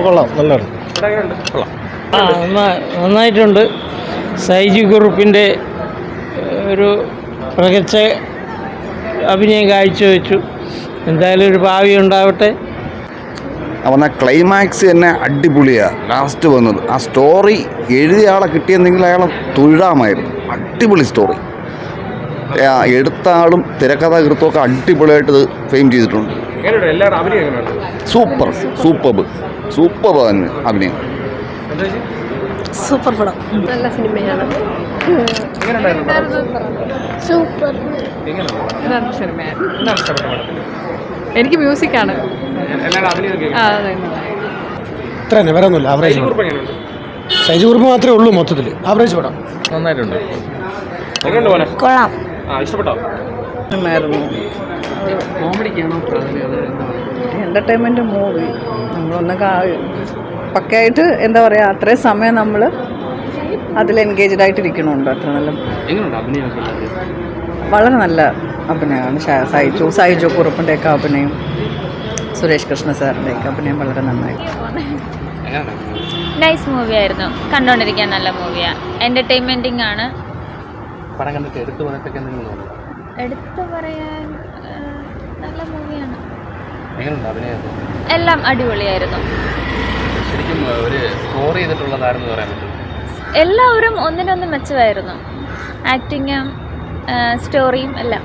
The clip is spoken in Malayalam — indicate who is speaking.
Speaker 1: കൊള്ളാം, നല്ലതാണ്. നന്നായിട്ടുണ്ട്. സൈജു കുറുപ്പിൻ്റെ ഒരു മികച്ച അഭിനയം കാഴ്ചവെച്ചു. എന്തായാലും ഒരു ഭാവി ഉണ്ടാവട്ടെ.
Speaker 2: അവൻ ക്ലൈമാക്സ് തന്നെ അടിപൊളിയാണ്. ലാസ്റ്റ് വന്നത് ആ സ്റ്റോറി എഴുതിയ ആളെ കിട്ടിയെന്നെങ്കിൽ അയാളെ തൊഴിലാമായിരുന്നു. അടിപൊളി സ്റ്റോറി. എടുത്ത ആളും തിരക്കഥാകൃത്തുമൊക്കെ അടിപൊളിയായിട്ട് ഫെയിം ചെയ്തിട്ടുണ്ട്. സൂപ്പർ തന്നെ അഭിനയം.
Speaker 3: സൂപ്പർ പടം, നല്ല സിനിമയാണ്. സൂപ്പർ എനിക്ക് മ്യൂസിക്കാണ്.
Speaker 1: ഇത്ര തന്നെ, വേറെ ഒന്നുമില്ല. ആവറേജ്. സൈജു കുറുപ്പ് മാത്രമേ ഉള്ളൂ മൊത്തത്തിൽ. ആവറേജ് പടം.
Speaker 4: നന്നായിട്ടുണ്ട്.
Speaker 3: കൊള്ളാം.
Speaker 5: Entertainment movie. നമ്മളൊന്ന് പക്കയായിട്ട് എന്താ പറയുക, അത്രയും സമയം നമ്മൾ അതിൽ എൻഗേജ്ഡ് ആയിട്ടിരിക്കണമുണ്ട്. അത്ര നല്ല, വളരെ നല്ല അഭിനയമാണ്. സൈജു കുറുപ്പിൻ്റെയൊക്കെ അഭിനയം, സുരേഷ് കൃഷ്ണ സാറിൻ്റെയൊക്കെ അഭിനയം വളരെ നന്നായി.
Speaker 6: നൈസ് മൂവിയായിരുന്നു, കണ്ടുകൊണ്ടിരിക്കാൻ നല്ല മൂവിയാണ്. എൻ്റർടൈൻമെൻറ്റിംഗ് ആണ്. എടുത്തു പറയാൻ നല്ല മൂവിയാണ്. എല്ലാം അടിപൊളിയായിരുന്നു. എല്ലാവരും ഒന്നിനൊന്ന് മെച്ചമായിരുന്നു. ആക്ടിങ്ങും സ്റ്റോറിയും എല്ലാം.